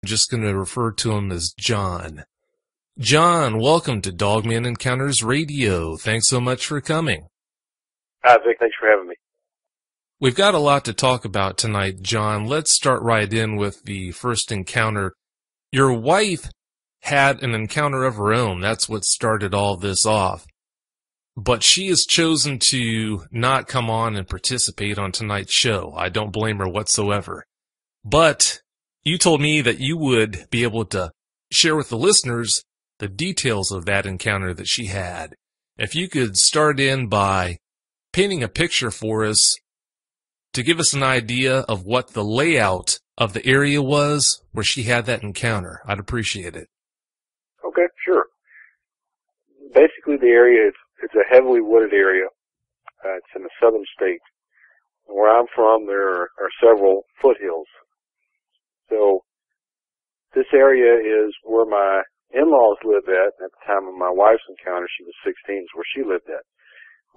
just going to refer to him as John. John, welcome to Dogman Encounters Radio. Thanks so much for coming. Hi, Vic. Thanks for having me. We've got a lot to talk about tonight, John. Let's start right in with the first encounter. Your wife had an encounter of her own. That's what started all this off. But she has chosen to not come on and participate on tonight's show. I don't blame her whatsoever. But you told me that you would be able to share with the listeners the details of that encounter that she had. If you could start in by painting a picture for us to give us an idea of what the layout of the area was where she had that encounter, I'd appreciate it. Okay, sure. Basically, the area, it's a heavily wooded area. It's in the southern states. Where I'm from, there are several foothills. So this area is where my in-laws lived at the time of my wife's encounter. She was 16, is where she lived at.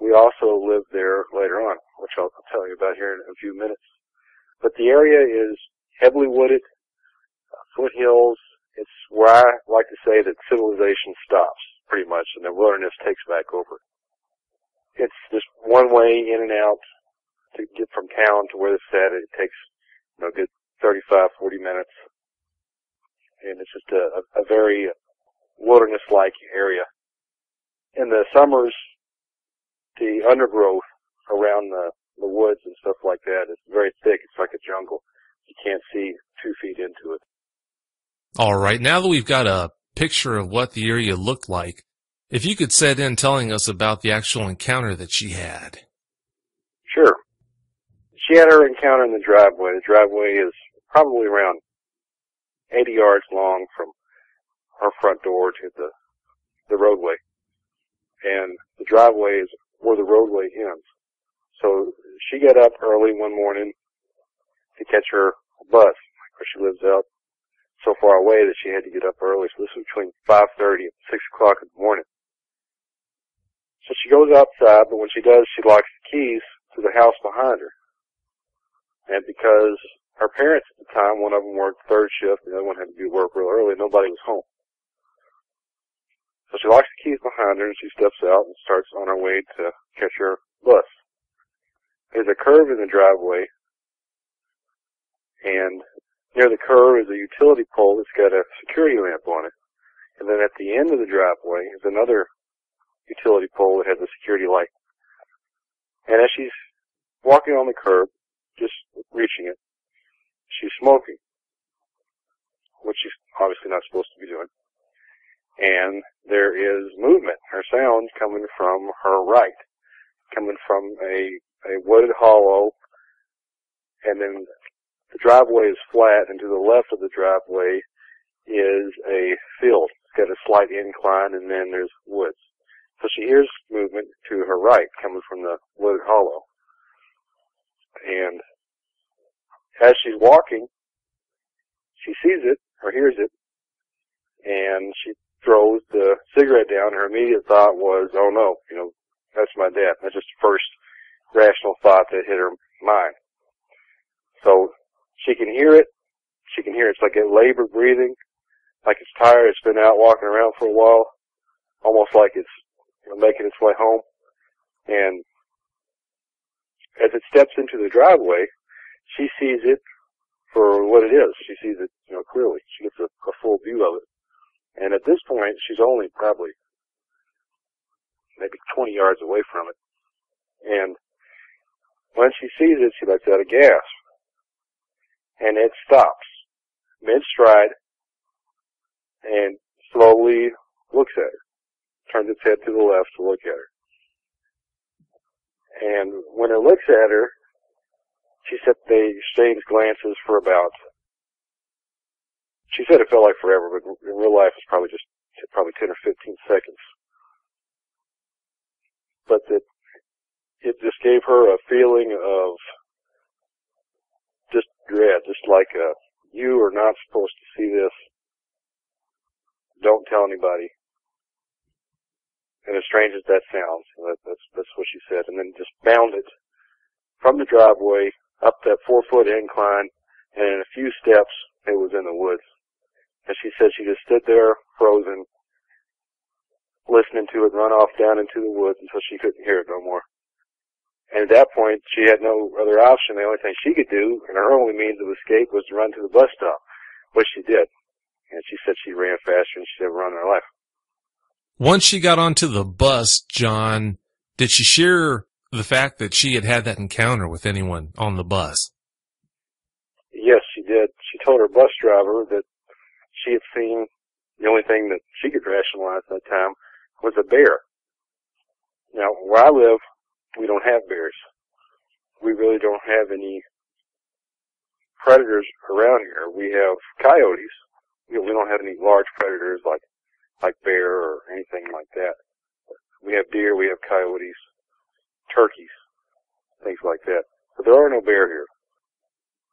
We also lived there later on, which I'll tell you about here in a few minutes. But the area is heavily wooded, foothills. It's where I like to say that civilization stops, pretty much, and the wilderness takes back over. It's just one way in and out to get from town to where it's at. It takes, a good 35, 40 minutes. And it's just a very wilderness-like area. In the summers, the undergrowth around the woods and stuff like that is very thick. It's like a jungle. You can't see 2 feet into it. All right, now that we've got a picture of what the area looked like, if you could set in telling us about the actual encounter that she had. Sure. She had her encounter in the driveway. The driveway is probably around 80 yards long from her front door to the roadway. And the driveway is where the roadway ends. So she got up early one morning to catch her bus, where she lives out so far away that she had to get up early. So this was between 5:30 and 6 o'clock in the morning. So she goes outside, but when she does, she locks the keys to the house behind her. And because her parents at the time, one of them worked third shift, the other one had to be to work real early, nobody was home. So she locks the keys behind her, and she steps out and starts on her way to catch her bus. There's a curve in the driveway, and near the curve is a utility pole that's got a security lamp on it. And then at the end of the driveway is another utility pole that has a security light. And as she's walking on the curb, just reaching it, she's smoking, which she's obviously not supposed to be doing. And there is movement, or sound, coming from her right, coming from a wooded hollow, and then the driveway is flat, and to the left of the driveway is a field. It's got a slight incline, and then there's woods. So she hears movement to her right, coming from the wooded hollow. And as she's walking, she sees it, or hears it, and she throws the cigarette down. Her immediate thought was, oh no, that's my dad. That's just the first rational thought that hit her mind. So she can hear it. It's like a labored breathing, like it's tired. It's been out walking around for a while, almost like it's making its way home. And as it steps into the driveway, she sees it for what it is. She sees it, clearly. She gets a full view of it. And at this point, she's only probably maybe 20 yards away from it. And when she sees it, she lets out a gasp. And it stops mid-stride and slowly looks at her. Turns its head to the left to look at her. And when it looks at her, she said they exchanged glances for about, she said it felt like forever, but in real life it's probably 10 or 15 seconds. But it just gave her a feeling of just dread, just like you are not supposed to see this. Don't tell anybody. And as strange as that sounds, that's what she said. And then just bounded from the driveway up that 4-foot incline, and in a few steps, it was in the woods. And she said she just stood there, frozen, listening to it run off down into the woods until she couldn't hear it no more. And at that point, she had no other option. The only thing she could do, and her only means of escape, was to run to the bus stop, which she did. And she said she ran faster than she'd ever run in her life. Once she got onto the bus, John, did she share the fact that she had had that encounter with anyone on the bus? Yes, she did. She told her bus driver that she had seen, the only thing that she could rationalize at that time was a bear. Now, where I live, we don't have bears. We really don't have any predators around here. We have coyotes. We don't have any large predators like bear or anything like that. We have deer, we have coyotes, turkeys, things like that. But there are no bear here.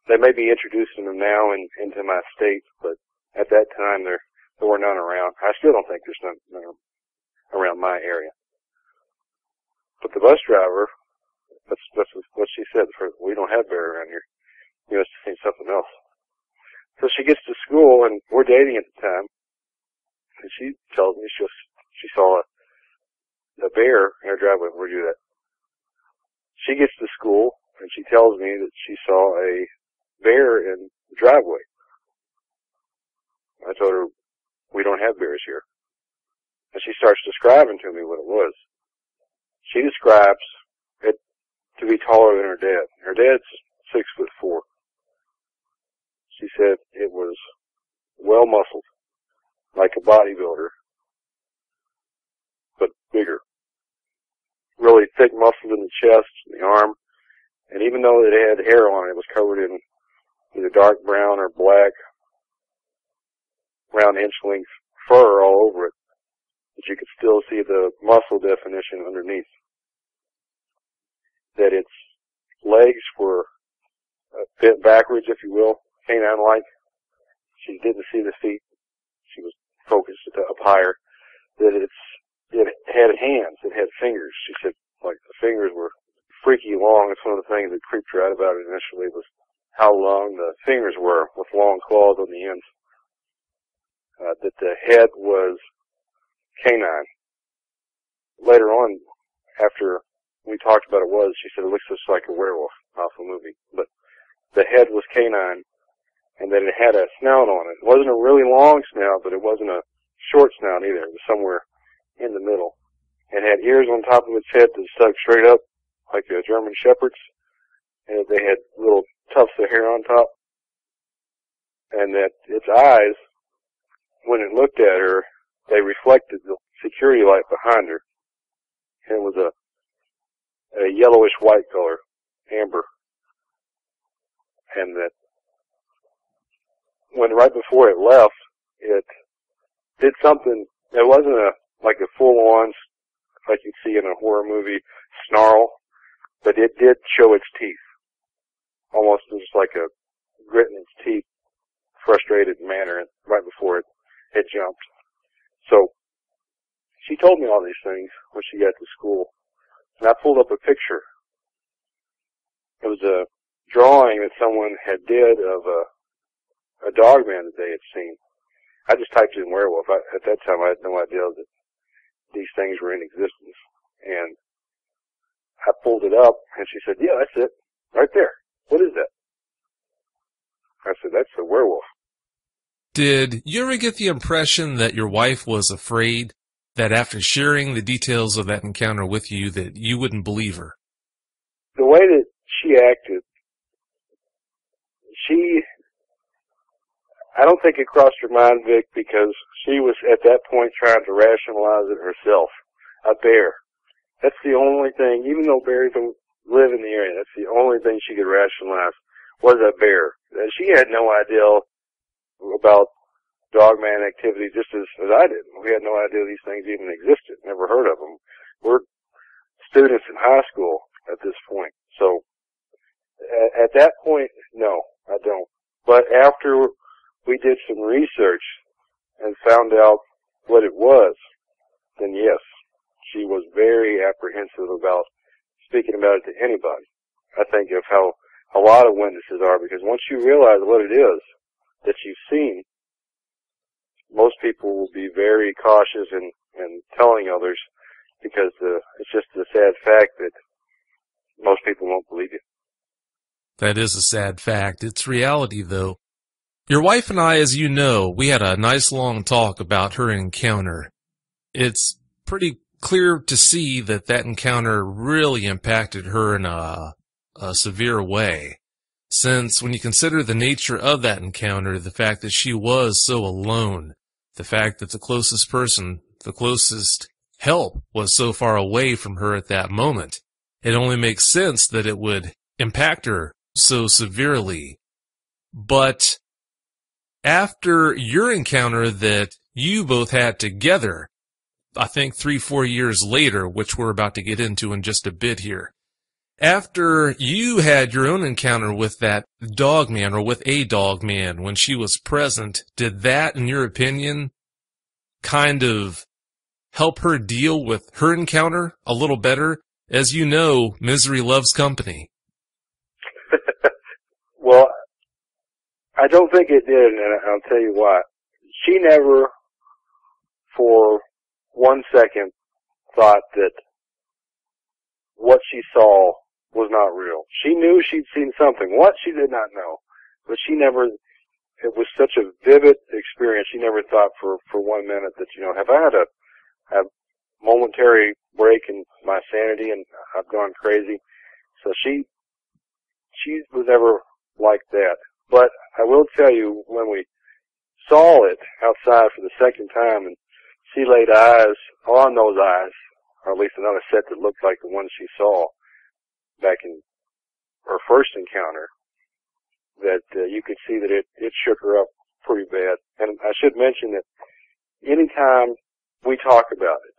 They may be introducing them now into my state, but at that time there were none around. I still don't think there's none around my area. But the bus driver, that's what she said. We don't have bear around here. You must have seen something else. So she gets to school, and we're dating at the time, and she tells me she saw a bear in her driveway. Where'd you do that? She gets to school, and she tells me that she saw a bear in the driveway. I told her, we don't have bears here. And she starts describing to me what it was. She describes it to be taller than her dad. Her dad's 6'4". She said it was well muscled, like a bodybuilder, but bigger. Really thick muscles in the chest, the arm, and even though it had hair on it, it was covered in either dark brown or black, round inch-length fur all over it, but you could still see the muscle definition underneath. That its legs were bent backwards, if you will, canine-like. She didn't see the feet. She was focused up higher. That it had hands. It had fingers. She said, like, the fingers were freaky long. It's one of the things that creeped her out about it initially was how long the fingers were with long claws on the ends. That the head was canine. Later on, after we talked about it, she said it looks just like a werewolf off a movie. But the head was canine, and that it had a snout on it. It wasn't a really long snout, but it wasn't a short snout either. It was somewhere in the middle. It had ears on top of its head that stuck straight up, like a German Shepherd's, and they had little tufts of hair on top. And that its eyes, when it looked at her, they reflected the security light behind her. And it was a yellowish white color, amber. And that when right before it left, it did something. It wasn't like a full-on, like you'd see in a horror movie, snarl, but it did show its teeth. Almost just like a gritting its teeth, frustrated manner right before it jumped. So she told me all these things when she got to school, and I pulled up a picture. It was a drawing that someone had did of a dog man that they had seen. I just typed in werewolf. At that time, I had no idea that these things were in existence. And I pulled it up, and she said, yeah, that's it, right there. What is that? I said, that's a werewolf. Did you ever get the impression that your wife was afraid that after sharing the details of that encounter with you that you wouldn't believe her? The way that she acted, I don't think it crossed her mind, Vic, because she was at that point trying to rationalize it herself. A bear. That's the only thing, even though bears don't live in the area, that's the only thing she could rationalize was a bear. And she had no idea about dogman activity just as I did. We had no idea these things even existed, never heard of them. We're students in high school at this point. So at that point, no, I don't. But after we did some research and found out what it was, then yes, she was very apprehensive about speaking about it to anybody. I think of how a lot of witnesses are, because once you realize what it is that you've seen, people will be very cautious in telling others because it's just a sad fact that most people won't believe you. That is a sad fact. It's reality, though. Your wife and I, as you know, we had a nice long talk about her encounter. It's pretty clear to see that that encounter really impacted her in a severe way. Since when you consider the nature of that encounter, the fact that she was so alone, the fact that the closest person, the closest help was so far away from her at that moment, it only makes sense that it would impact her so severely. But after your encounter that you both had together, I think 3-4 years later, which we're about to get into in just a bit here, after you had your own encounter with that dog man or with a dog man when she was present, did that, in your opinion, kind of help her deal with her encounter a little better? As you know, misery loves company. Well, I don't think it did, and I'll tell you why. She never, for 1 second, thought that what she saw was not real. She knew she'd seen something. What, she did not know. But she never, it was such a vivid experience, she never thought for 1 minute that, have I had a momentary break in my sanity and I've gone crazy? So she was never like that. But I will tell you, when we saw it outside for the second time and she laid eyes on those eyes, or at least another set that looked like the one she saw back in her first encounter, that you could see that it shook her up pretty bad. And I should mention that anytime we talk about it,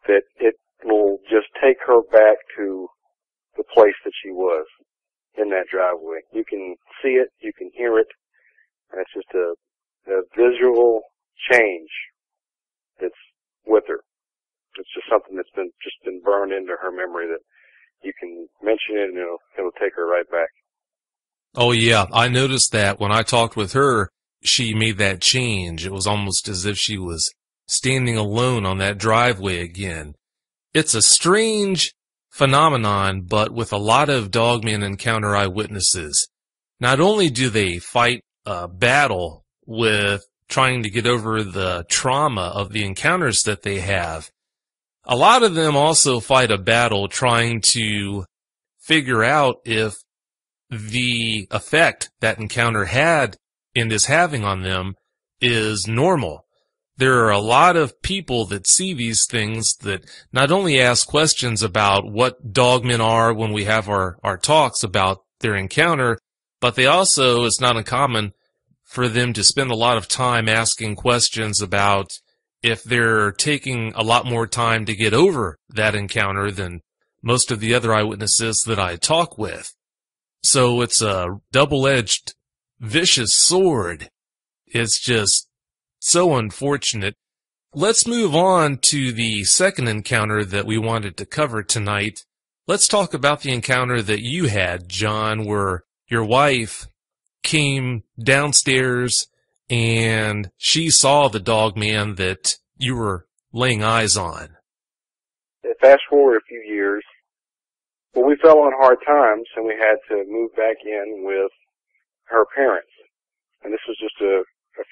that it will just take her back to the place that she was in that driveway. You can see it, you can hear it, and it's just a visual change that's with her. It's just something that's been burned into her memory that you can mention it and it'll take her right back. Oh yeah, I noticed that when I talked with her, she made that change. It was almost as if she was standing alone on that driveway again. It's a strange phenomenon, but with a lot of dogman encounter eyewitnesses, not only do they fight a battle with trying to get over the trauma of the encounters that they have, a lot of them also fight a battle trying to figure out if the effect that encounter had and is having on them is normal. There are a lot of people that see these things that not only ask questions about what dogmen are when we have our talks about their encounter, but they also, it's not uncommon for them to spend a lot of time asking questions about if they're taking a lot more time to get over that encounter than most of the other eyewitnesses that I talk with. So it's a double-edged, vicious sword. It's just so unfortunate. Let's move on to the second encounter that we wanted to cover tonight. Let's talk about the encounter that you had, John, where your wife came downstairs and she saw the dog man that you were laying eyes on. Fast forward a few years, well, we fell on hard times and we had to move back in with her parents. And this was just a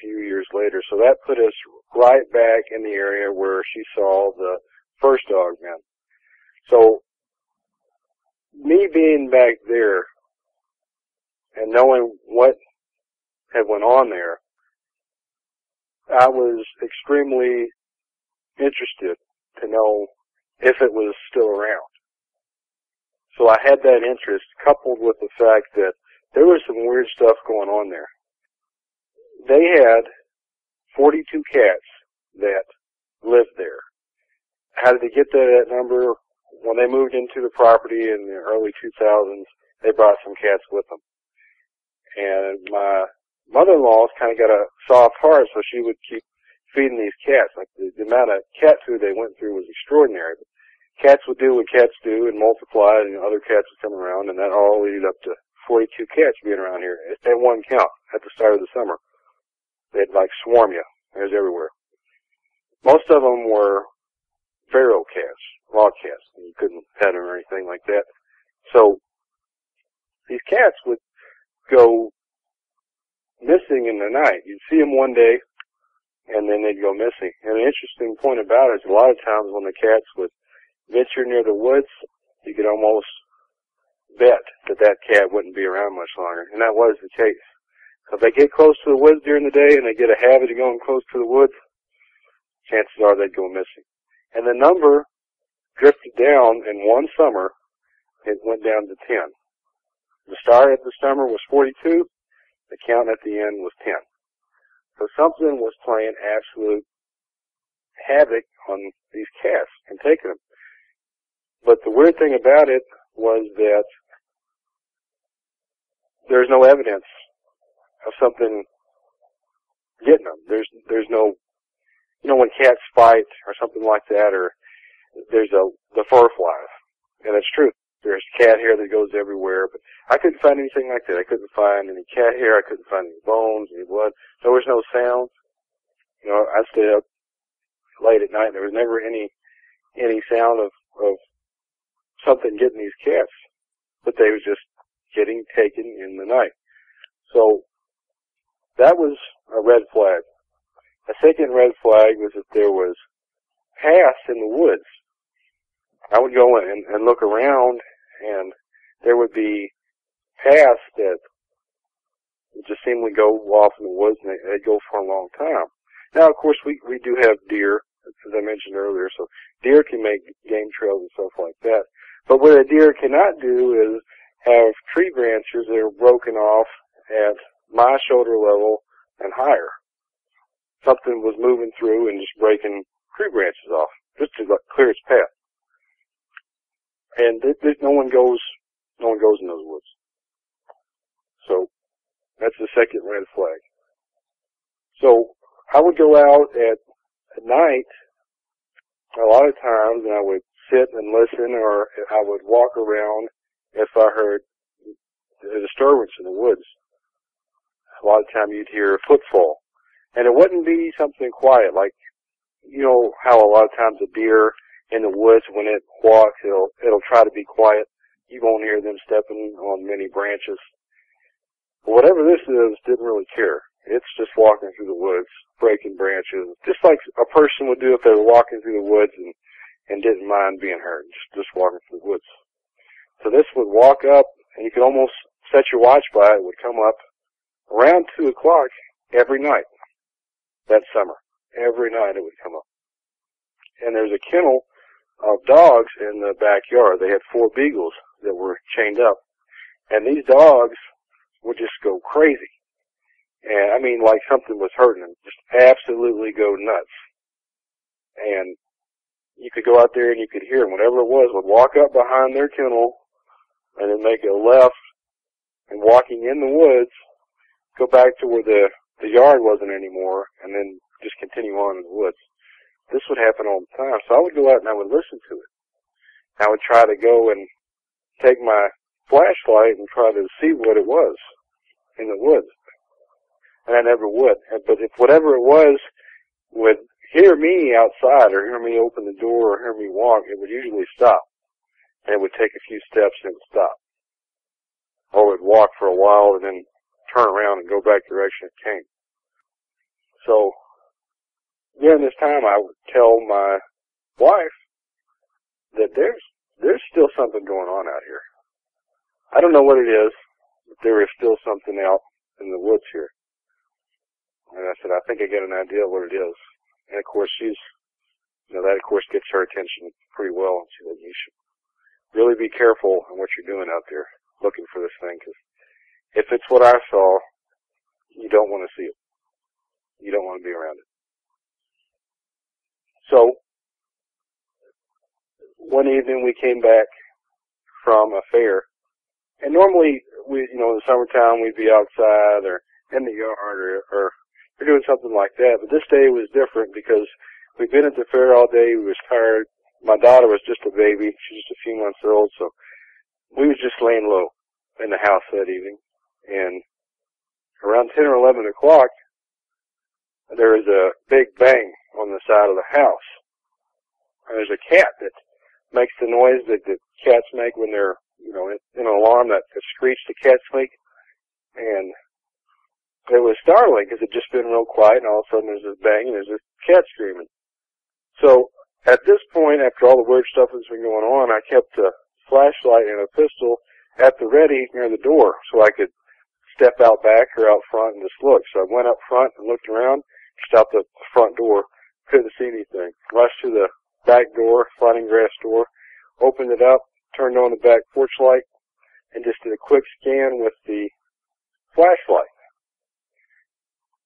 few years later. So that put us right back in the area where she saw the first dog man. So me being back there and knowing what had went on there, I was extremely interested to know if it was still around. So I had that interest coupled with the fact that there was some weird stuff going on there. They had 42 cats that lived there. How did they get that number? When they moved into the property in the early 2000s, they brought some cats with them. And my mother-in-law kind of got a soft heart, so she would keep feeding these cats. Like the amount of cat food they went through was extraordinary. But cats would do what cats do and multiply, and other cats would come around, and that all leaded up to 42 cats being around here at one count at the start of the summer. They had like swarm you. There's everywhere. Most of them were feral cats, wild cats. You couldn't pet them or anything like that. So these cats would go missing in the night. You'd see them one day, and then they'd go missing. And an interesting point about it is a lot of times when the cats would venture near the woods, you could almost bet that that cat wouldn't be around much longer. And that was the case. So if they get close to the woods during the day and they get a habit of going close to the woods, chances are they'd go missing. And the number drifted down in one summer. It went down to 10. The start of the summer was 42. The count at the end was 10. So something was playing absolute havoc on these cats and taking them. But the weird thing about it was that there's no evidence of something getting them. There's no, when cats fight or something like that, or there's the fur flies, and it's true. There's cat hair that goes everywhere, but I couldn't find anything like that. I couldn't find any cat hair. I couldn't find any bones, any blood. There was no sounds. I stayed up late at night. There was never any sound of something getting these cats, but they was just getting taken in the night. So that was a red flag. A second red flag was that there was paths in the woods. I would go in and look around, and there would be paths that would just seemingly go off in the woods, and they'd go for a long time. Now, of course, we do have deer, as I mentioned earlier, so deer can make game trails and stuff like that. But what a deer cannot do is have tree branches that are broken off at my shoulder level and higher. Something was moving through and just breaking tree branches off, just to clear its path. And no one goes in those woods. So that's the second red flag. So I would go out at night a lot of times, and I would sit and listen, or I would walk around if I heard a disturbance in the woods. A lot of time you'd hear a footfall. And it wouldn't be something quiet, like, how a lot of times a deer in the woods, when it walks, it'll try to be quiet. You won't hear them stepping on many branches. But whatever this is, didn't really care. It's just walking through the woods, breaking branches, just like a person would do if they were walking through the woods and didn't mind being heard, just walking through the woods. So this would walk up, and you could almost set your watch by it. It would come up around 2 o'clock every night that summer. Every night it would come up. And there's a kennel of dogs in the backyard. They had 4 beagles that were chained up. And these dogs would just go crazy. And I mean, like something was hurting them. Just absolutely go nuts. And you could go out there and you could hear them. Whatever it was would walk up behind their kennel and then make a left, and walking in the woods, go back to where the yard wasn't anymore, and then just continue on in the woods. This would happen all the time. So I would go out and I would listen to it. I would try to go and take my flashlight and try to see what it was in the woods. And I never would. But if whatever it was would hear me outside, or hear me open the door, or hear me walk, it would usually stop. And it would take a few steps and it would stop. Or it would walk for a while and then turn around and go back the direction it came. So during this time, I would tell my wife that there's still something going on out here. I don't know what it is, but there is still something out in the woods here. And I said, I think I get an idea of what it is. And of course, that of course gets her attention pretty well. And she said, you should really be careful in what you're doing out there, looking for this thing, because if it's what I saw, you don't want to see it. You don't want to be around it. So one evening we came back from a fair, and normally in the summertime we'd be outside or in the yard or we're doing something like that. But this day was different because we'd been at the fair all day. We was tired. My daughter was just a baby. She was just a few months old, so we was just laying low in the house that evening. And around 10 or 11 o'clock, there is a big bang on the side of the house. And there's a cat that makes the noise that the cats make when they're, in an alarm, that screech the cats make. And it was startling because it just been real quiet, and all of a sudden there's this bang and there's this cat screaming. So at this point, after all the weird stuff that's been going on, I kept a flashlight and a pistol at the ready near the door so I could step out back or out front and just look. So I went up front and looked around, just out the front door, couldn't see anything. Rushed to the back door, sliding glass door, opened it up, turned on the back porch light, and just did a quick scan with the flashlight.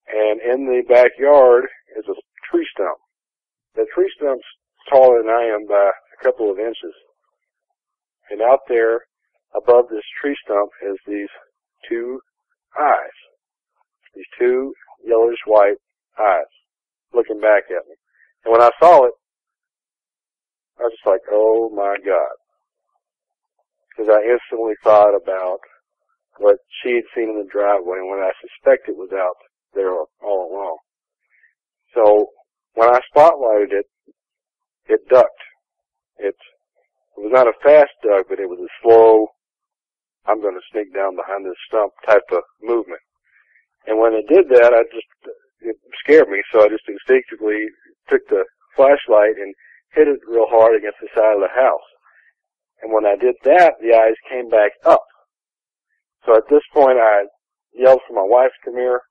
And in the backyard is a tree stump. The tree stump's taller than I am by a couple of inches. And out there, above this tree stump, is these two eyes. These two yellowish-white eyes looking back at me. And when I saw it, I was just like, oh my God. Because I instantly thought about what she had seen in the driveway and what I suspect it was out there all along. So when I spotlighted it, it ducked. It was not a fast duck, but it was a slow, I'm going to sneak down behind this stump type of movement. And when it did that, it scared me, so I just instinctively took the flashlight and hit it real hard against the side of the house. And when I did that, the eyes came back up. So at this point, I yelled for my wife, come here.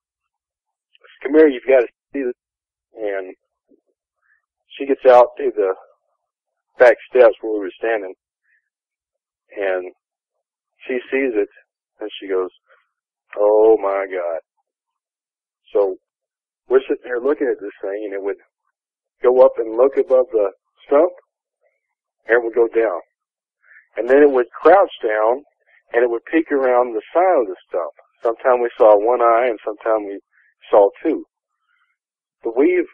Come here, you've got to see this. And she gets out to the back steps where we were standing, and she sees it, and she goes, oh my God. So we're sitting here looking at this thing, and it would go up and look above the stump, and it would go down. And then it would crouch down, and it would peek around the side of the stump. Sometimes we saw one eye, and sometimes we saw two. But we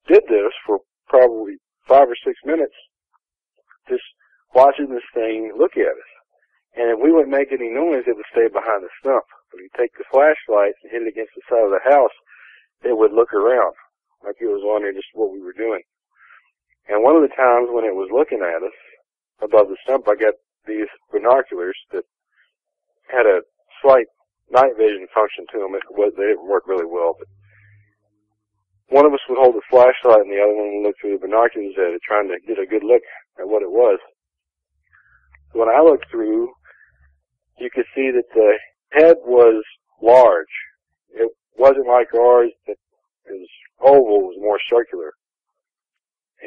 did this for probably 5 or 6 minutes, just watching this thing look at us. And if we wouldn't make any noise, it would stay behind the stump. If you take the flashlight and hit it against the side of the house, it would look around, like it was wondering just what we were doing. And one of the times when it was looking at us above the stump, I got these binoculars that had a slight night vision function to them. They didn't work really well, but one of us would hold the flashlight and the other one would look through the binoculars at it, trying to get a good look at what it was. When I looked through, you could see that the head was large. It wasn't like ours that is oval, it was more circular.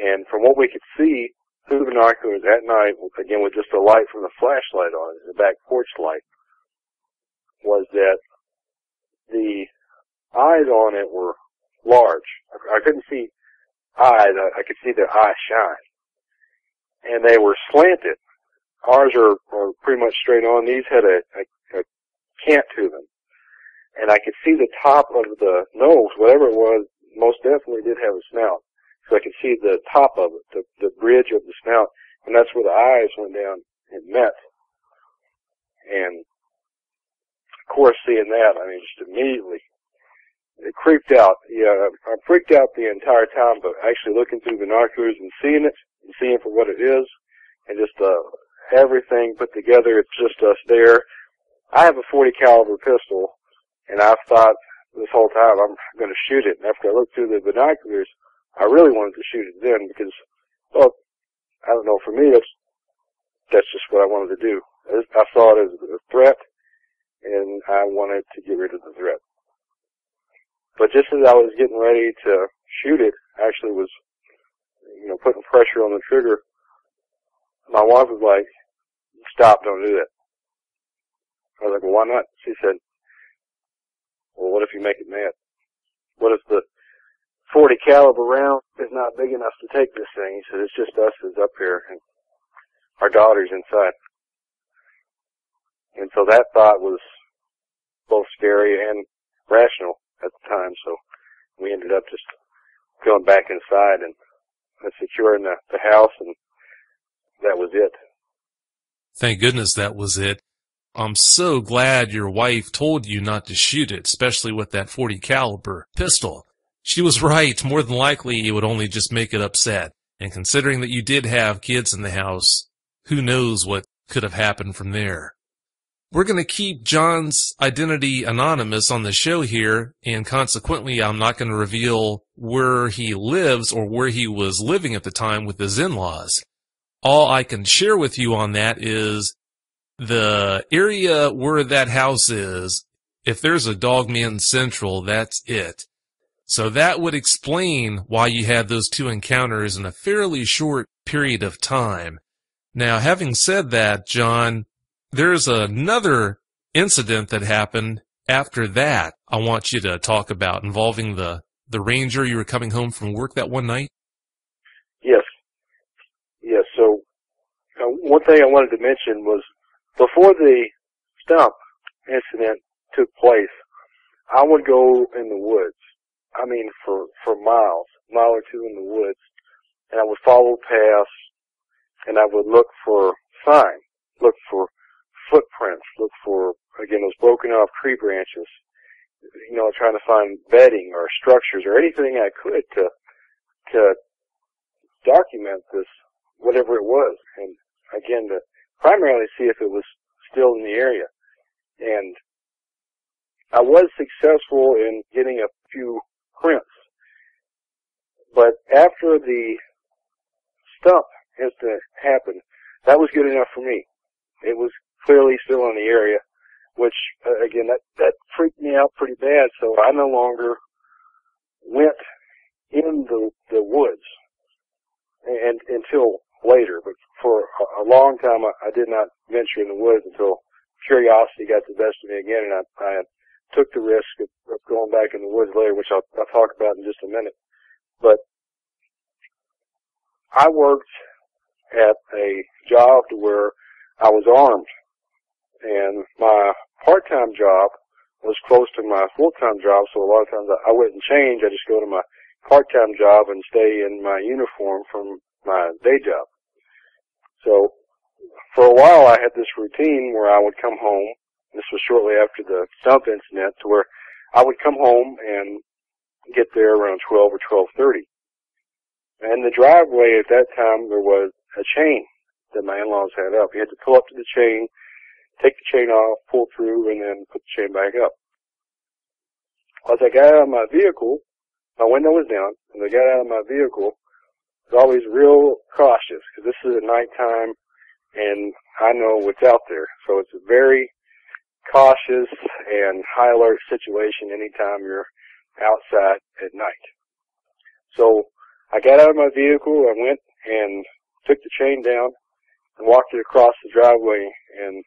And from what we could see through the binoculars at night, again with just the light from the flashlight on it, the back porch light, was that the eyes on it were large. I couldn't see eyes, I could see their eyes shine. And they were slanted. Ours are pretty much straight on. These had a cant to them. And I could see the top of the nose, whatever it was, most definitely did have a snout. So I could see the top of it, the bridge of the snout, and that's where the eyes went down and met. And of course, seeing that, I mean, just immediately, it creeped out. Yeah, I freaked out the entire time, but actually looking through binoculars and seeing it for what it is, and just everything put together, it's just us there. I have a .40 caliber pistol, and I've thought this whole time I'm going to shoot it. And after I looked through the binoculars, I really wanted to shoot it then because, well, I don't know, for me, that's just what I wanted to do. I saw it as a threat, and I wanted to get rid of the threat. But just as I was getting ready to shoot it, I actually was, putting pressure on the trigger, my wife was like, stop, don't do that. I was like, well, why not? She said, well, what if you make it mad? What if the .40 caliber round is not big enough to take this thing? He said, it's just us that's up here, and our daughter's inside. And so that thought was both scary and rational at the time, so we ended up just going back inside and securing the house, and that was it. Thank goodness that was it. I'm so glad your wife told you not to shoot it, especially with that .40 caliber pistol. She was right. More than likely, it would only just make it upset. And considering that you did have kids in the house, who knows what could have happened from there. We're going to keep John's identity anonymous on the show here, and consequently, I'm not going to reveal where he lives or where he was living at the time with his in-laws. All I can share with you on that is the area where that house is. If there's a Dogman Central, that's it. So that would explain why you had those two encounters in a fairly short period of time. Now, having said that, John, there's another incident that happened after that I want you to talk about involving the ranger. You were coming home from work that one night? Yes. Yes. So one thing I wanted to mention was before the stump incident took place, I would go in the woods. I mean, for miles, a mile or two in the woods, and I would follow paths, and I would look for signs, look for footprints, look for, again, those broken off tree branches, trying to find bedding or structures or anything I could to document this, whatever it was. And again, to primarily see if it was still in the area. And I was successful in getting a few prints. But after the stump incident happened, that was good enough for me. It was clearly still in the area, which, again, that freaked me out pretty bad, so I no longer went in the woods and until later. But for a long time, I did not venture in the woods until curiosity got the best of me again, and I took the risk of going back in the woods later, which I'll talk about in just a minute. But I worked at a job where I was armed, and my part-time job was close to my full-time job, so a lot of times I wouldn't change. I just go to my part-time job and stay in my uniform from my day job. So for a while I had this routine where I would come home. This was shortly after the stump incident, to where I would come home and get there around 12 or 12:30. And the driveway at that time, there was a chain that my in-laws had up. You had to pull up to the chain, take the chain off, pull through, and then put the chain back up. As I got out of my vehicle, my window was down, and I got out of my vehicle, I was always real cautious, because this is at nighttime, and I know what's out there. So it's a very cautious and high alert situation anytime you're outside at night. So I got out of my vehicle, I went and took the chain down and walked it across the driveway, and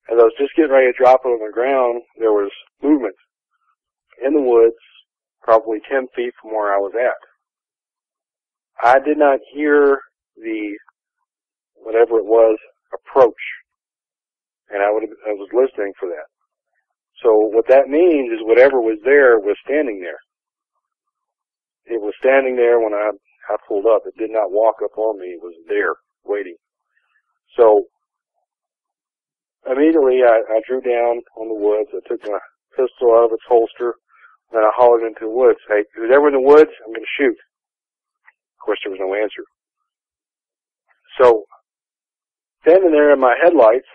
as I was just getting ready to drop it on the ground, there was movement in the woods, probably 10 feet from where I was at. I did not hear the, whatever it was, approach, and I was listening for that. So what that means is whatever was there was standing there. It was standing there when I pulled up. It did not walk up on me. It was there, waiting. So immediately I drew down on the woods. I took my pistol out of its holster, and I hollered into the woods, "Hey, who's ever in the woods, I'm going to shoot." Of course, there was no answer. So standing there in my headlights,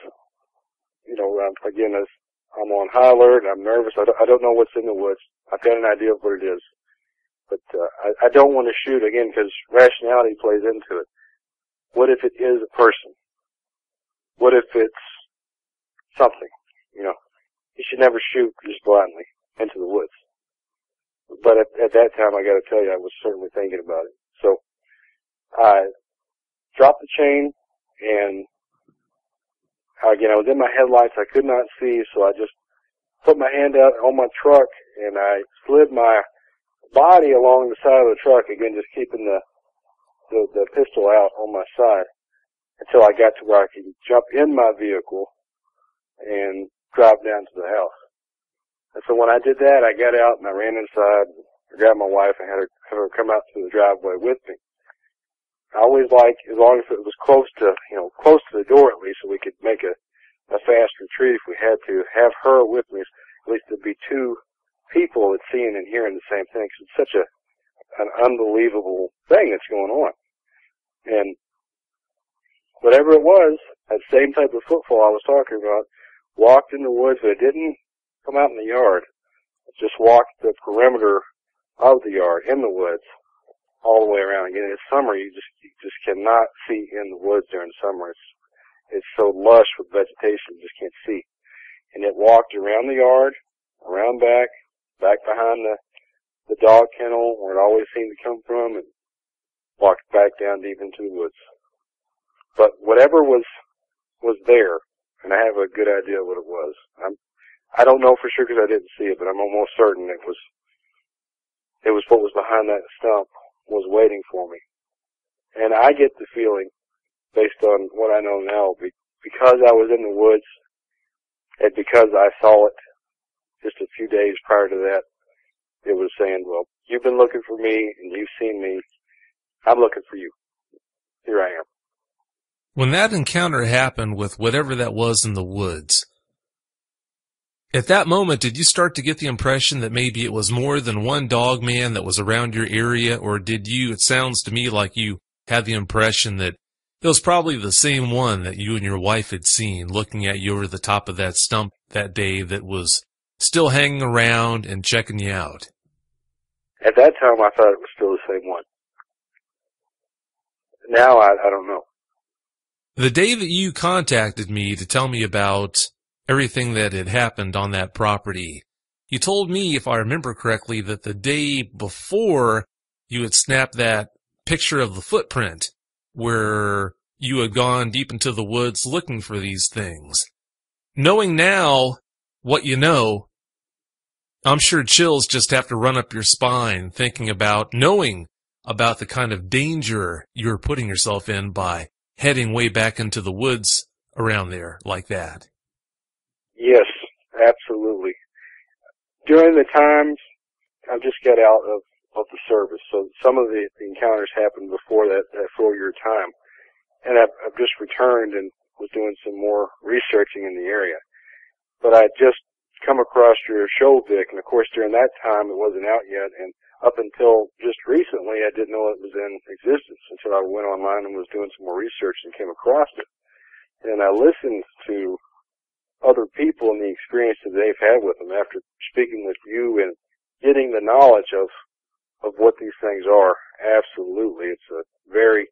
again, as I'm on high alert, I'm nervous. I don't know what's in the woods. I've got an idea of what it is. But I don't want to shoot, again, because rationality plays into it. What if it is a person? What if it's something? You should never shoot just blindly into the woods. But at that time, I got to tell you, I was certainly thinking about it. So I dropped the chain, and again, I was in my headlights. I could not see, so I just put my hand out on my truck, and I slid my body along the side of the truck, again, just keeping the pistol out on my side until I got to where I could jump in my vehicle and drive down to the house. And so when I did that, I got out and I ran inside, I grabbed my wife and had her come out to the driveway with me. I always like, as long as it was close to the door at least, so we could make a fast retreat if we had to, have her with me. At least there'd be two people that's seeing and hearing the same thing. 'Cause it's such an unbelievable thing that's going on. And whatever it was, that same type of footfall I was talking about, walked in the woods, but it didn't come out in the yard. It just walked the perimeter of the yard, in the woods, all the way around. Again, in summer, you just cannot see in the woods during summer. It's so lush with vegetation, you just can't see. And it walked around the yard, around back behind the dog kennel, where it always seemed to come from, and walked back down deep into the woods. But whatever was there, and I have a good idea what it was. I don't know for sure because I didn't see it, but I'm almost certain it was what was behind that stump was waiting for me. And I get the feeling, based on what I know now, because I was in the woods, and because I saw it just a few days prior to that, it was saying, well, you've been looking for me, and you've seen me. I'm looking for you. Here I am. When that encounter happened with whatever that was in the woods, at that moment, did you start to get the impression that maybe it was more than one dog man that was around your area, or it sounds to me like you had the impression that it was probably the same one that you and your wife had seen looking at you over the top of that stump that day that was still hanging around and checking you out? At that time, I thought it was still the same one. Now, I don't know. The day that you contacted me to tell me about everything that had happened on that property, you told me, if I remember correctly, that the day before you had snapped that picture of the footprint where you had gone deep into the woods looking for these things. Knowing now what you know, I'm sure chills just have to run up your spine knowing about the kind of danger you're putting yourself in by heading way back into the woods around there like that. Yes, absolutely. During the times, I just got out of the service, so some of the encounters happened before that 4-year time. And I've just returned and was doing some more researching in the area. But I just come across your show, Vic, and of course during that time it wasn't out yet, and up until just recently I didn't know it was in existence until I went online and was doing some more research and came across it. And I listened to other people and the experience that they've had with them after speaking with you and getting the knowledge of what these things are. Absolutely. It's a very,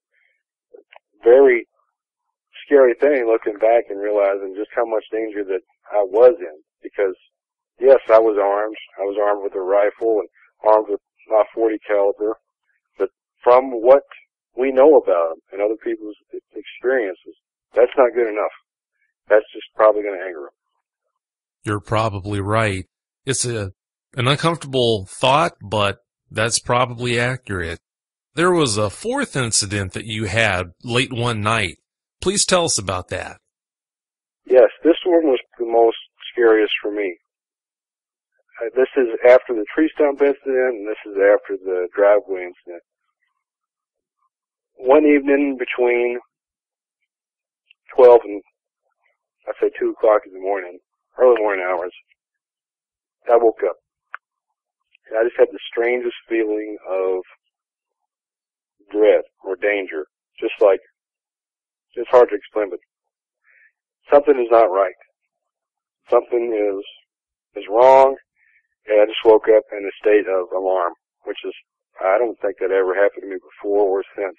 very scary thing looking back and realizing just how much danger that I was in. Because, yes, I was armed. I was armed with a rifle and armed with my .40 caliber. But from what we know about them and other people's experiences, that's not good enough. That's just probably going to anger them. You're probably right. It's an uncomfortable thought, but that's probably accurate. There was a fourth incident that you had late one night. Please tell us about that. Yes, this one was the most scariest for me. This is after the tree stump incident, and this is after the driveway incident. One evening between 12 and, I'd say 2 o'clock in the morning, early morning hours, I woke up. And I just had the strangest feeling of dread or danger. It's hard to explain, but something is not right. Something is wrong, and I just woke up in a state of alarm, which is, I don't think that ever happened to me before or since.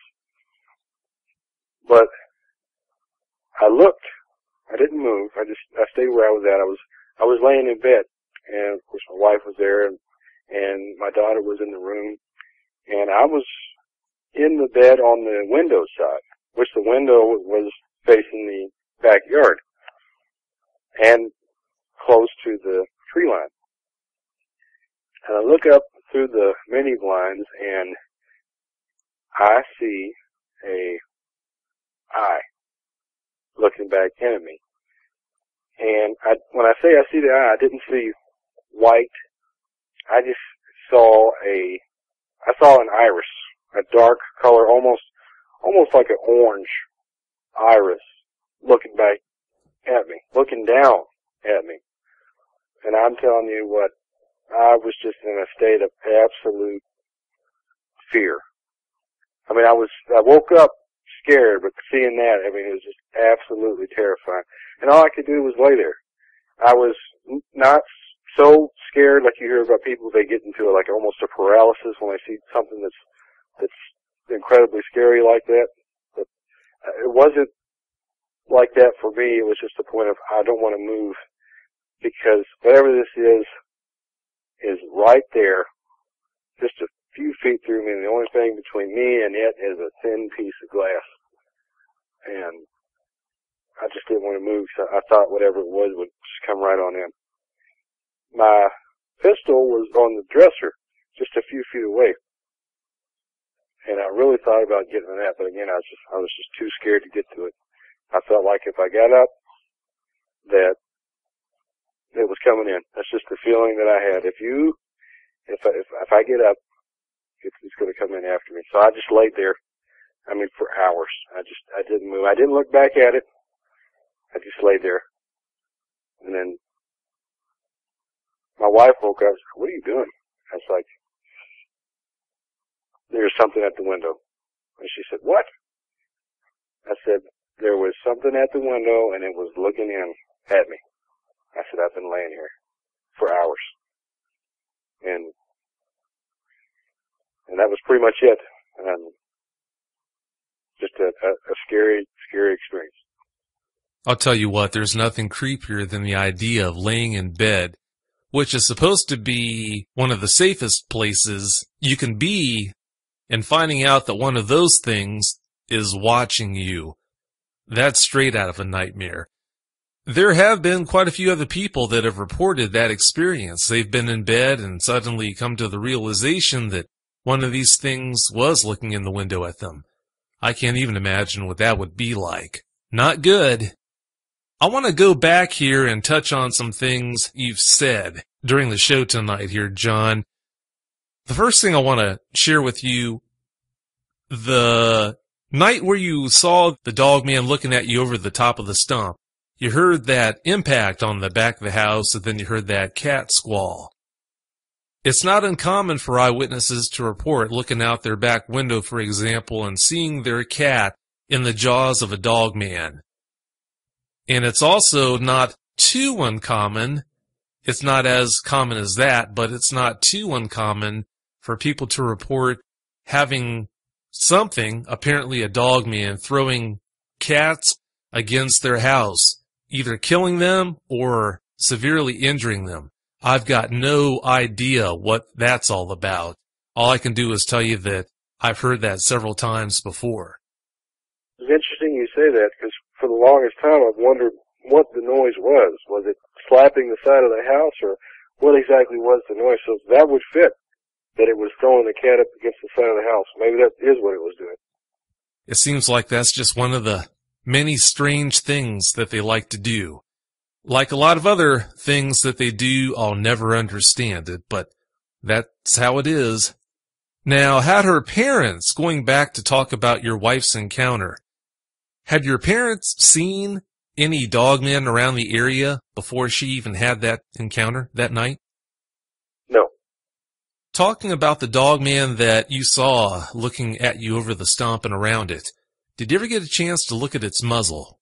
But I looked. I didn't move. I stayed where I was at. I was laying in bed, and of course my wife was there, and my daughter was in the room, and I was in the bed on the window side, which the window was facing the backyard and close to the tree line. And I look up through the mini blinds, and I see a eye looking back in at me. And when I say I see the eye, I didn't see white. I just saw an iris, a dark color, almost like an orange iris looking back at me, looking down at me. And I'm telling you what, I was just in a state of absolute fear. I mean, I woke up scared, but seeing that, I mean, it was just absolutely terrifying. And all I could do was lay there. I was not so scared like you hear about people, they get into like almost a paralysis when they see something that's incredibly scary like that. But it wasn't like that for me. It was just a point of I don't want to move because whatever this is right there, just a few feet through me, and the only thing between me and it is a thin piece of glass. And I just didn't want to move, so I thought whatever it was would just come right on in. My pistol was on the dresser, just a few feet away. And I really thought about getting to that, but again, I was just too scared to get to it. I felt like if I got up, that it was coming in. That's just the feeling that I had. If I get up, it's going to come in after me. So I just laid there, I mean, for hours. I didn't move. I didn't look back at it. I just laid there. And then my wife woke up and said, "What are you doing?" I was like, "There's something at the window." And she said, "What?" I said, "There was something at the window and it was looking in at me." I said, "I've been laying here for hours." And that was pretty much it. Just a scary, scary experience. I'll tell you what, there's nothing creepier than the idea of laying in bed, which is supposed to be one of the safest places you can be, and finding out that one of those things is watching you. That's straight out of a nightmare. There have been quite a few other people that have reported that experience. They've been in bed and suddenly come to the realization that one of these things was looking in the window at them. I can't even imagine what that would be like. Not good. I want to go back here and touch on some things you've said during the show tonight here, John. The first thing I want to share with you, the night where you saw the dog man looking at you over the top of the stump, you heard that impact on the back of the house, and then you heard that cat squall. It's not uncommon for eyewitnesses to report looking out their back window, for example, and seeing their cat in the jaws of a dog man. And it's also not too uncommon, it's not as common as that, but it's not too uncommon for people to report having something, apparently a dog man, throwing cats against their house, either killing them or severely injuring them. I've got no idea what that's all about. All I can do is tell you that I've heard that several times before. It's interesting you say that, because for the longest time I've wondered what the noise was. Was it slapping the side of the house, or what exactly was the noise? So that would fit, that it was throwing the cat up against the side of the house. Maybe that is what it was doing. It seems like that's just one of the many strange things that they like to do. Like a lot of other things that they do, I'll never understand it, but that's how it is. Now, had her parents, going back to talk about your wife's encounter, had your parents seen any dogmen around the area before she even had that encounter that night? No. Talking about the dogman that you saw looking at you over the stump and around it, did you ever get a chance to look at its muzzle?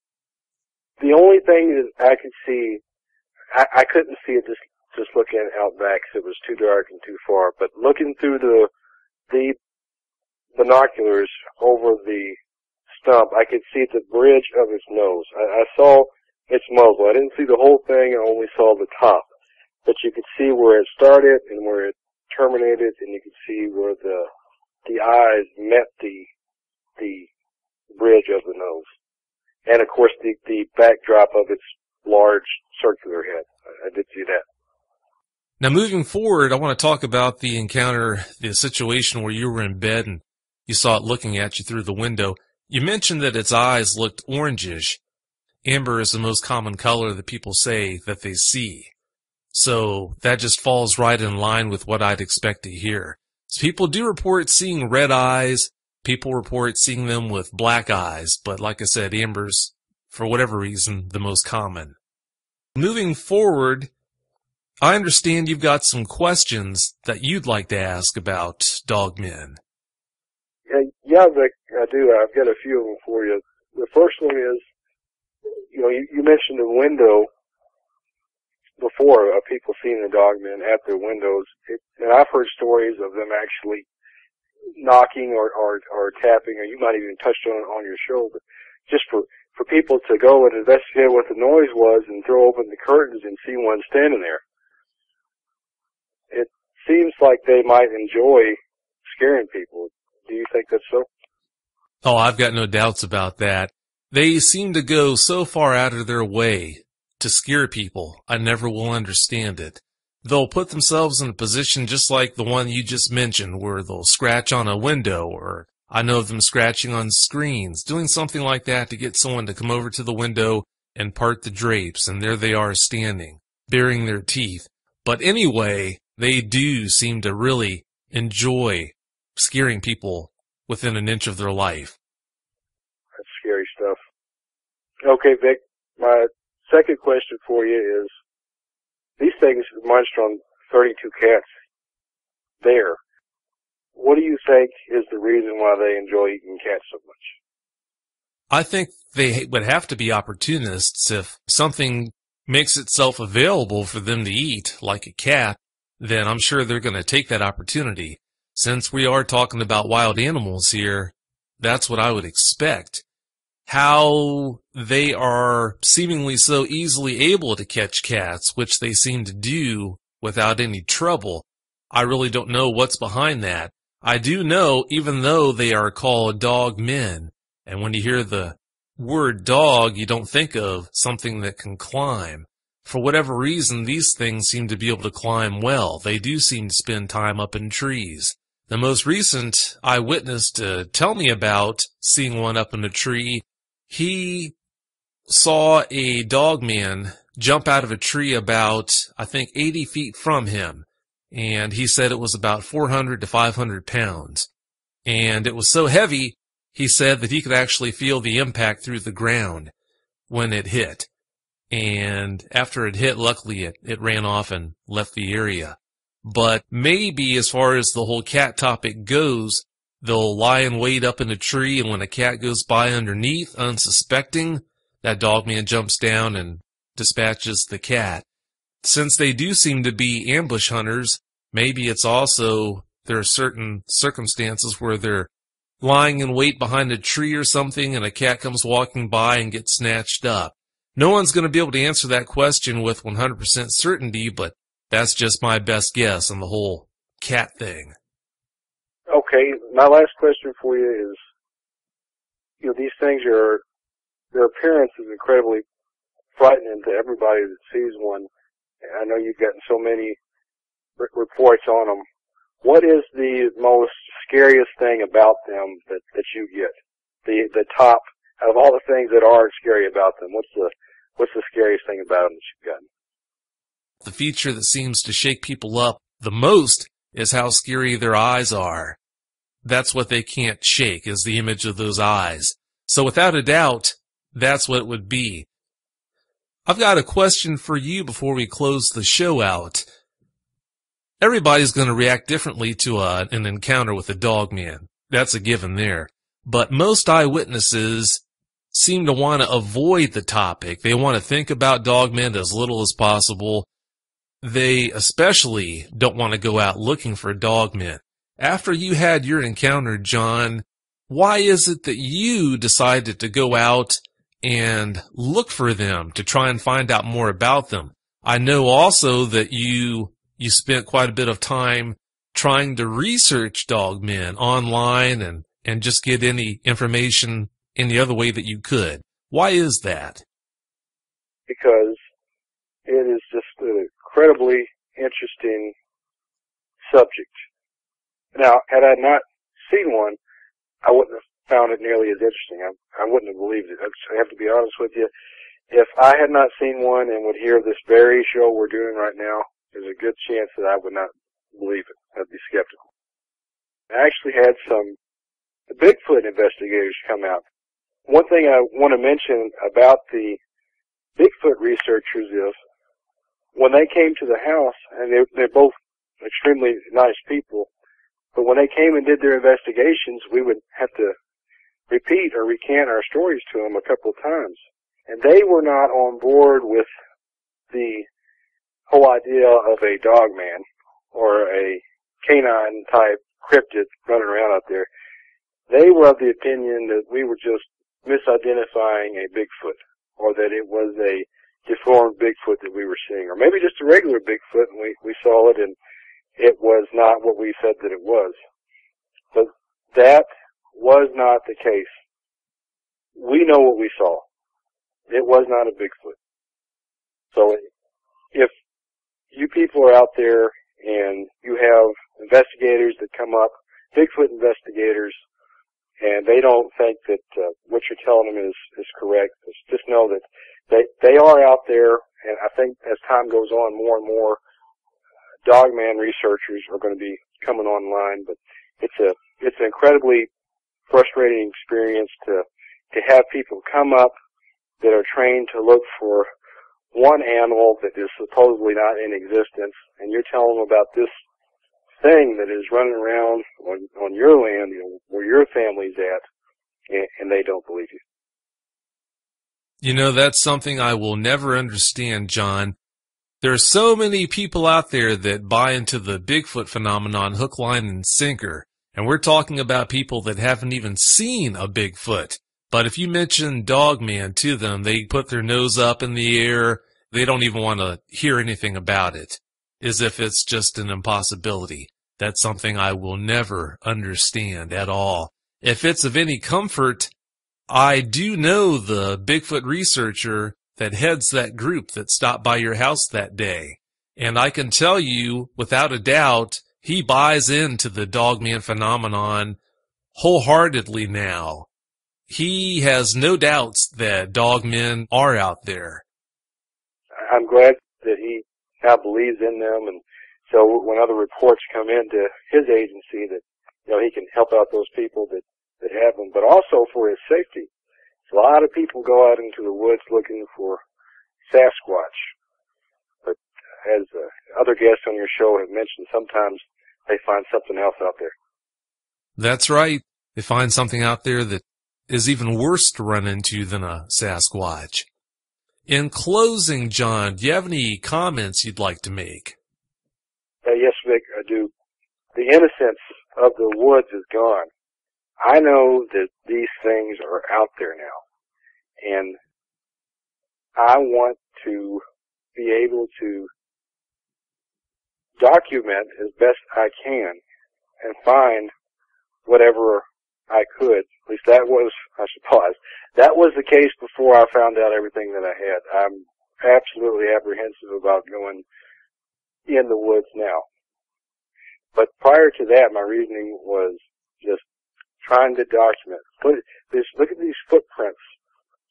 The only thing that I could see, I couldn't see it just looking out back because it was too dark and too far, but looking through the binoculars over the stump, I could see the bridge of its nose. I saw its muzzle. I didn't see the whole thing, I only saw the top. But you could see where it started and where it terminated, and you could see where the eyes met the bridge of the nose. And, of course, the backdrop of its large circular head. I did see that. Now, moving forward, I want to talk about the encounter, the situation where you were in bed and you saw it looking at you through the window. You mentioned that its eyes looked orangish. Amber is the most common color that people say that they see. So that just falls right in line with what I'd expect to hear. So people do report seeing red eyes. People report seeing them with black eyes, but like I said, amber's, for whatever reason, the most common. Moving forward, I understand you've got some questions that you'd like to ask about dogmen. Yeah, Vic, I do. I've got a few of them for you. The first one is, you mentioned a window before of people seeing the dogmen at their windows. And I've heard stories of them actually knocking or tapping, or you might even touch on your shoulder, just for people to go and investigate what the noise was and throw open the curtains and see one standing there. It seems like they might enjoy scaring people. Do you think that's so? Oh, I've got no doubts about that. They seem to go so far out of their way to scare people. I never will understand it. They'll put themselves in a position just like the one you just mentioned, where they'll scratch on a window, or I know of them scratching on screens, doing something like that to get someone to come over to the window and part the drapes, and there they are standing, baring their teeth. But anyway, they do seem to really enjoy scaring people within an inch of their life. That's scary stuff. Okay, Vic, my second question for you is, these things munched on 32 cats there. What do you think is the reason why they enjoy eating cats so much? I think they would have to be opportunists. If something makes itself available for them to eat, like a cat, then I'm sure they're going to take that opportunity. Since we are talking about wild animals here, that's what I would expect. How they are seemingly so easily able to catch cats, which they seem to do without any trouble, I really don't know what's behind that. I do know, even though they are called dog men, and when you hear the word dog, you don't think of something that can climb. For whatever reason, these things seem to be able to climb well. They do seem to spend time up in trees. The most recent eyewitness to tell me about seeing one up in a tree, he saw a dog man jump out of a tree about, I think, 80 feet from him. And he said it was about 400 to 500 pounds. And it was so heavy, he said that he could actually feel the impact through the ground when it hit. And after it hit, luckily it ran off and left the area. But maybe as far as the whole cat topic goes, they'll lie in wait up in a tree, and when a cat goes by underneath, unsuspecting, that dog man jumps down and dispatches the cat. Since they do seem to be ambush hunters, maybe it's also there are certain circumstances where they're lying in wait behind a tree or something, and a cat comes walking by and gets snatched up. No one's going to be able to answer that question with 100% certainty, but that's just my best guess on the whole cat thing. Okay, my last question for you is, these things their appearance is incredibly frightening to everybody that sees one. I know you've gotten so many reports on them. What is the most scariest thing about them that you get? The top, out of all the things that are scary about them, what's the scariest thing about them that you've gotten? The feature that seems to shake people up the most is how scary their eyes are. That's what they can't shake, is the image of those eyes. So without a doubt, that's what it would be. I've got a question for you before we close the show out. Everybody's going to react differently to an encounter with a dog man. That's a given there. But most eyewitnesses seem to want to avoid the topic. They want to think about dogmen as little as possible. They especially don't want to go out looking for dogmen. After you had your encounter, John, why is it that you decided to go out and look for them to try and find out more about them? I know also that you spent quite a bit of time trying to research dogmen online and just get any information any other way that you could. Why is that? Because it is just an incredibly interesting subject. Now, had I not seen one, I wouldn't have found it nearly as interesting. I wouldn't have believed it. I have to be honest with you. If I had not seen one and would hear this very show we're doing right now, there's a good chance that I would not believe it. I'd be skeptical. I actually had the Bigfoot investigators come out. One thing I want to mention about the Bigfoot researchers is when they came to the house, and they're both extremely nice people, but when they came and did their investigations, we would have to repeat or recant our stories to them a couple of times. And they were not on board with the whole idea of a dog man or a canine type cryptid running around out there. They were of the opinion that we were just misidentifying a Bigfoot, or that it was a deformed Bigfoot that we were seeing, or maybe just a regular Bigfoot and we saw it and it was not what we said that it was. But that was not the case. We know what we saw. It was not a Bigfoot. So if you people are out there and you have investigators that come up, Bigfoot investigators, and they don't think that what you're telling them is correct, just know that they are out there, and I think as time goes on, more and more dogman researchers are going to be coming online. But it's an incredibly frustrating experience to have people come up that are trained to look for one animal that is supposedly not in existence, and you're telling them about this thing that is running around on your land, where your family's at, and they don't believe you. You know, that's something I will never understand, John. There are so many people out there that buy into the Bigfoot phenomenon hook, line, and sinker, and we're talking about people that haven't even seen a Bigfoot. But if you mention Dogman to them, they put their nose up in the air. They don't even want to hear anything about it, as if it's just an impossibility. That's something I will never understand at all. If it's of any comfort, I do know the Bigfoot researcher that heads that group that stopped by your house that day. And I can tell you, without a doubt, he buys into the Dogman phenomenon wholeheartedly now. He has no doubts that dogmen are out there. I'm glad that he now believes in them, and so when other reports come into his agency that, he can help out those people that have them, but also for his safety. A lot of people go out into the woods looking for Sasquatch, but as other guests on your show have mentioned, sometimes they find something else out there. That's right. They find something out there that is even worse to run into than a Sasquatch. In closing, John, do you have any comments you'd like to make? Yes, Vic, I do. The innocence of the woods is gone. I know that these things are out there now, and I want to be able to document as best I can and find whatever I could. At least that was, I suppose, that was the case before I found out everything that I had. I'm absolutely apprehensive about going in the woods now. But prior to that, my reasoning was just trying to document. Look at these footprints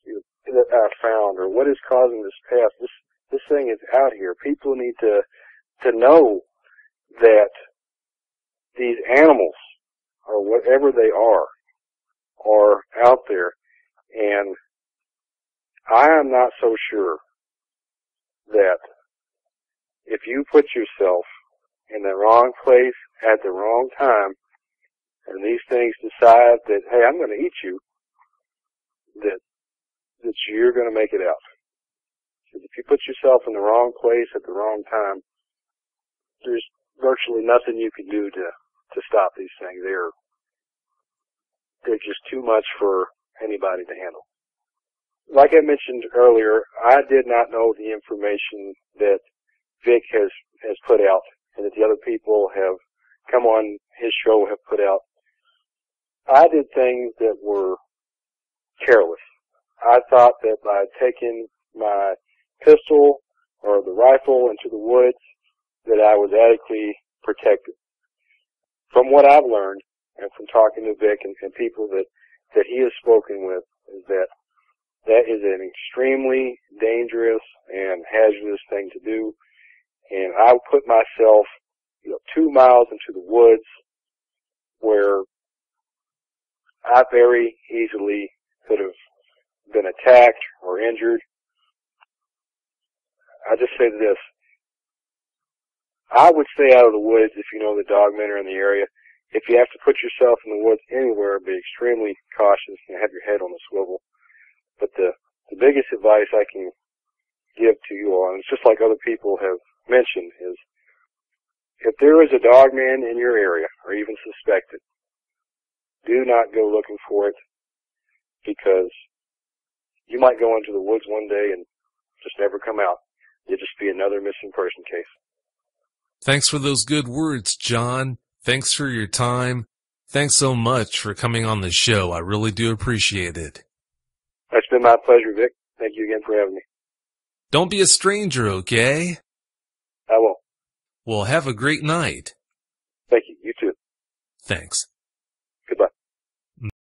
that I found, or what is causing this path. This thing is out here. People need to know that these animals, or whatever they are out there. And I am not so sure that if you put yourself in the wrong place at the wrong time, and these things decide that, hey, I'm going to eat you, that you're going to make it out. Because if you put yourself in the wrong place at the wrong time, there's virtually nothing you can do to stop these things. They're just too much for anybody to handle. Like I mentioned earlier, I did not know the information that Vic has put out, and that the other people have come on his show have put out. I did things that were careless. I thought that by taking my pistol or the rifle into the woods that I was adequately protected. From what I've learned, and from talking to Vic and people that he has spoken with, is that is an extremely dangerous and hazardous thing to do. And I would put myself, 2 miles into the woods where I very easily could have been attacked or injured. I just say this, I would stay out of the woods if you know the dogmen are in the area. If you have to put yourself in the woods anywhere, be extremely cautious and have your head on the swivel. But the biggest advice I can give to you all, and it's just like other people have mentioned, is if there is a dogman in your area, or even suspected, do not go looking for it, because you might go into the woods one day and just never come out. It'll just be another missing person case. Thanks for those good words, John. Thanks for your time. Thanks so much for coming on the show. I really do appreciate it. It's been my pleasure, Vic. Thank you again for having me. Don't be a stranger, okay? I won't. Well, have a great night. Thank you. You too. Thanks.